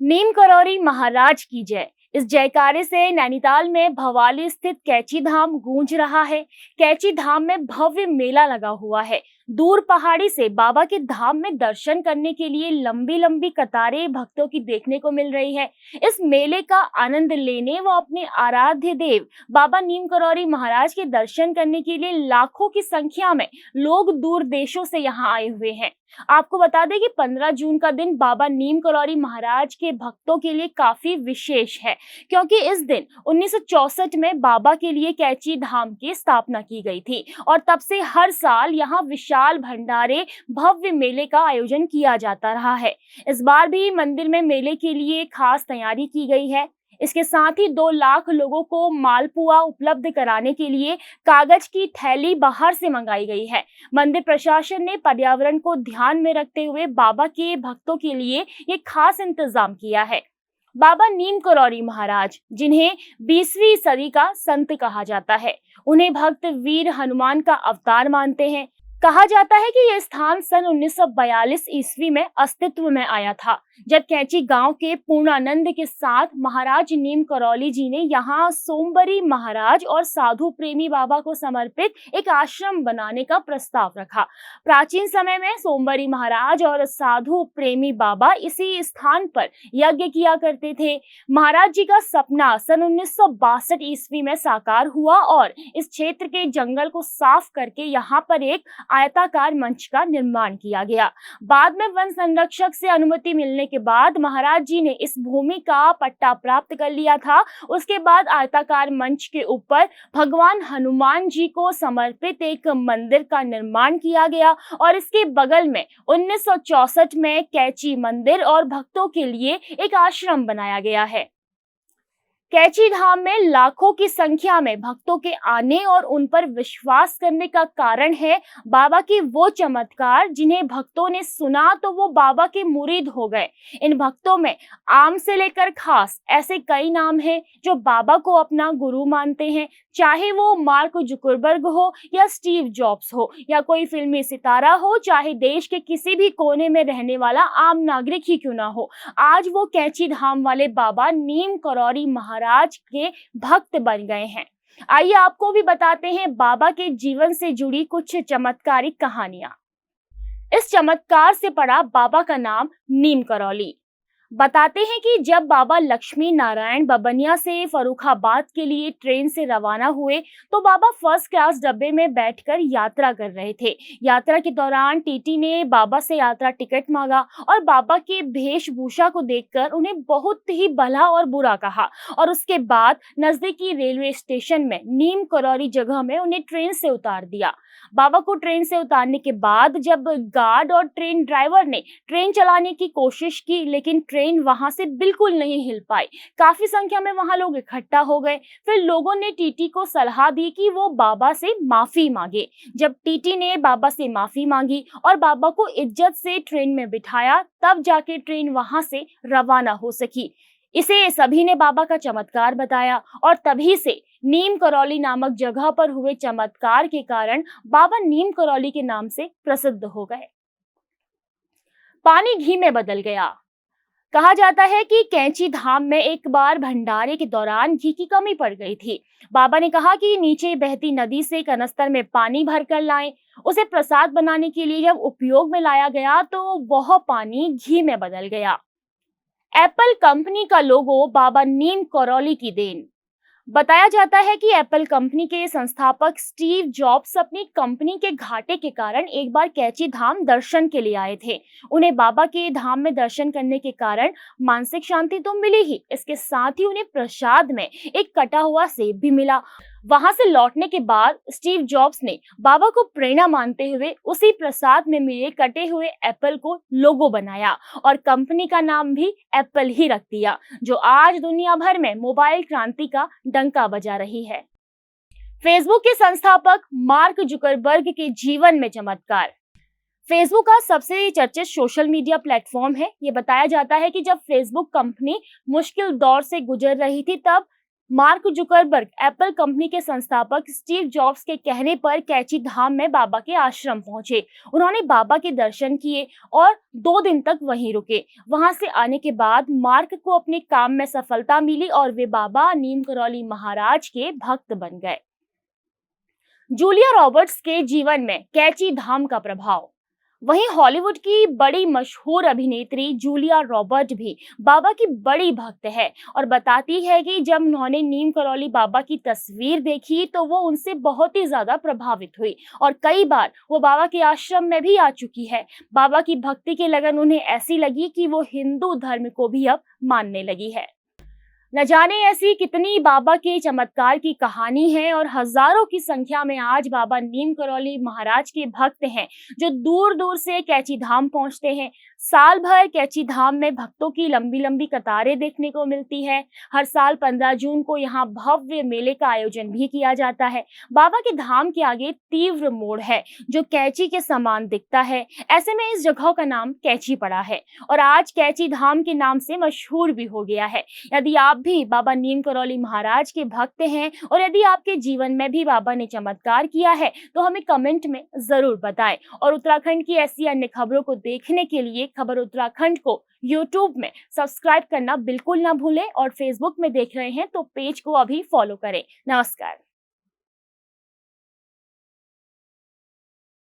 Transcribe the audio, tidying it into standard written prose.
नीम करौरी महाराज की जय। इस जयकारे से नैनीताल में भवाली स्थित कैची धाम गूंज रहा है। कैची धाम में भव्य मेला लगा हुआ है। दूर पहाड़ी से बाबा के धाम में दर्शन करने के लिए लंबी लंबी कतारें भक्तों की देखने को मिल रही है। इस मेले का आनंद लेने व अपने आराध्य देव बाबा नीम करौरी महाराज के दर्शन करने के लिए लाखों की संख्या में लोग दूर देशों से यहाँ आए हुए हैं। आपको बता दें कि 15 जून का दिन बाबा नीम करौरी महाराज के भक्तों के लिए काफी विशेष है, क्योंकि इस दिन 1964 में बाबा के लिए कैची धाम की स्थापना की गई थी और तब से हर साल यहाँ विशाल भंडारे भव्य मेले का आयोजन किया जाता रहा है। इस बार भी मंदिर में मेले के लिए खास तैयारी की गई है। इसके साथ ही 2 लाख लोगों को मालपुआ उपलब्ध कराने के लिए कागज की थैली बाहर से मंगाई गई है। मंदिर प्रशासन ने पर्यावरण को ध्यान में रखते हुए बाबा के भक्तों के लिए ये खास इंतजाम किया है। बाबा नीम करौरी महाराज, जिन्हें 20वीं सदी का संत कहा जाता है, उन्हें भक्त वीर हनुमान का अवतार मानते हैं। कहा जाता है कि यह स्थान सन 1942 ईस्वी में अस्तित्व में आया था, जब कैची गांव के पूर्णानंद के साथ महाराज नीम करौली जी ने यहाँ सोमबरी महाराज और साधु प्रेमी बाबा को समर्पित एक आश्रम बनाने का प्रस्ताव रखा। प्राचीन समय में सोमबरी महाराज और साधु प्रेमी बाबा इसी स्थान पर यज्ञ किया करते थे। महाराज जी का सपना सन 1962 ईस्वी में साकार हुआ और इस क्षेत्र के जंगल को साफ करके यहाँ पर एक आयताकार मंच का निर्माण किया गया। बाद में वन संरक्षक से अनुमति मिलने के बाद महाराज जी ने इस भूमि का पट्टा प्राप्त कर लिया था। उसके बाद आयताकार मंच के ऊपर भगवान हनुमान जी को समर्पित एक मंदिर का निर्माण किया गया और इसके बगल में 1964 में कैची मंदिर और भक्तों के लिए एक आश्रम बनाया गया है। कैची धाम में लाखों की संख्या में भक्तों के आने और उन पर विश्वास करने का कारण है बाबा के वो चमत्कार, जिन्हें भक्तों ने सुना तो वो बाबा के मुरीद हो गए। इन भक्तों में आम से लेकर खास ऐसे कई नाम हैं जो बाबा को अपना गुरु मानते हैं, चाहे वो मार्क जुकरबर्ग हो या स्टीव जॉब्स हो या कोई फिल्मी सितारा हो, चाहे देश के किसी भी कोने में रहने वाला आम नागरिक ही क्यों ना हो। आज वो कैची धाम वाले बाबा नीम करौरी महाराज के भक्त बन गए हैं। आइए आपको भी बताते हैं बाबा के जीवन से जुड़ी कुछ चमत्कारिक कहानियां। इस चमत्कार से पड़ा बाबा का नाम नीम करौली। बताते हैं कि जब बाबा लक्ष्मी नारायण बबनिया से फर्रुखाबाद के लिए ट्रेन से रवाना हुए तो बाबा फर्स्ट क्लास डब्बे में बैठकर यात्रा कर रहे थे। यात्रा के दौरान टीटी ने बाबा से यात्रा टिकट मांगा और बाबा के वेशभूषा को देखकर उन्हें बहुत ही भला और बुरा कहा और उसके बाद नजदीकी रेलवे स्टेशन में नीम करौरी जगह में उन्हें ट्रेन से उतार दिया। बाबा को ट्रेन से उतारने के बाद जब गार्ड और ट्रेन ड्राइवर ने ट्रेन चलाने की कोशिश की, लेकिन ट्रेन वहां से बिल्कुल नहीं हिल पाई। काफी संख्या में वहां लोग इकट्ठा हो गए। फिर लोगों ने टीटी को सलाह दी कि वो बाबा से माफी मांगे। जब टीटी ने बाबा से माफी मांगी और बाबा को इज्जत से ट्रेन में बिठाया, तब जाके ट्रेन वहां से रवाना हो सकी। इसे सभी ने बाबा का चमत्कार बताया और तभी से नीम करौली नामक जगह पर हुए चमत्कार के कारण बाबा नीम करौली के नाम से प्रसिद्ध हो गए। पानी घी में बदल गया। कहा जाता है कि कैची धाम में एक बार भंडारे के दौरान घी की कमी पड़ गई थी। बाबा ने कहा कि नीचे बहती नदी से कनस्तर में पानी भरकर लाएं। उसे प्रसाद बनाने के लिए जब उपयोग में लाया गया तो वह पानी घी में बदल गया। एप्पल कंपनी का लोगो बाबा नीम करौली की देन। बताया जाता है कि एप्पल कंपनी के संस्थापक स्टीव जॉब्स अपनी कंपनी के घाटे के कारण एक बार कैची धाम दर्शन के लिए आए थे। उन्हें बाबा के धाम में दर्शन करने के कारण मानसिक शांति तो मिली ही, इसके साथ ही उन्हें प्रसाद में एक कटा हुआ सेब भी मिला। वहां से लौटने के बाद स्टीव जॉब्स ने बाबा को प्रेरणा मानते हुए उसी प्रसाद में मिले कटे हुए एप्पल को लोगो बनाया और कंपनी का नाम भी एप्पल ही रख दिया, जो आज दुनिया भर में मोबाइल क्रांति का डंका बजा रही है। फेसबुक के संस्थापक मार्क जुकरबर्ग के जीवन में चमत्कार। फेसबुक का सबसे चर्चित सोशल मीडिया प्लेटफॉर्म है। ये बताया जाता है कि जब फेसबुक कंपनी मुश्किल दौर से गुजर रही थी, तब मार्क जुकरबर्ग एप्पल कंपनी के संस्थापक स्टीव जॉब्स के कहने पर कैची धाम में बाबा के आश्रम पहुंचे। उन्होंने बाबा के दर्शन किए और 2 दिन तक वहीं रुके। वहां से आने के बाद मार्क को अपने काम में सफलता मिली और वे बाबा नीम करौली महाराज के भक्त बन गए। जूलिया रॉबर्ट्स के जीवन में कैची धाम का प्रभाव। वहीं हॉलीवुड की बड़ी मशहूर अभिनेत्री जूलिया रॉबर्ट भी बाबा की बड़ी भक्त है और बताती है कि जब उन्होंने नीम करौली बाबा की तस्वीर देखी तो वो उनसे बहुत ही ज्यादा प्रभावित हुई और कई बार वो बाबा के आश्रम में भी आ चुकी है। बाबा की भक्ति की लगन उन्हें ऐसी लगी कि वो हिंदू धर्म को भी अब मानने लगी है। न जाने ऐसी कितनी बाबा के चमत्कार की कहानी है और हजारों की संख्या में आज बाबा नीम करौली महाराज के भक्त हैं जो दूर दूर से कैची धाम पहुंचते हैं। साल भर कैची धाम में भक्तों की लंबी लंबी कतारें देखने को मिलती है। हर साल 15 जून को यहाँ भव्य मेले का आयोजन भी किया जाता है। बाबा के धाम के आगे तीव्र मोड़ है जो कैची के समान दिखता है। ऐसे में इस जगह का नाम कैची पड़ा है और आज कैची धाम के नाम से मशहूर भी हो गया है। यदि आप भी बाबा नीम करौली महाराज के भक्त हैं और यदि आपके जीवन में भी बाबा ने चमत्कार किया है तो हमें कमेंट में जरूर बताएं। और उत्तराखंड की ऐसी अन्य खबरों को देखने के लिए खबर उत्तराखंड को यूट्यूब में सब्सक्राइब करना बिल्कुल ना भूलें और फेसबुक में देख रहे हैं तो पेज को अभी फॉलो करें। नमस्कार।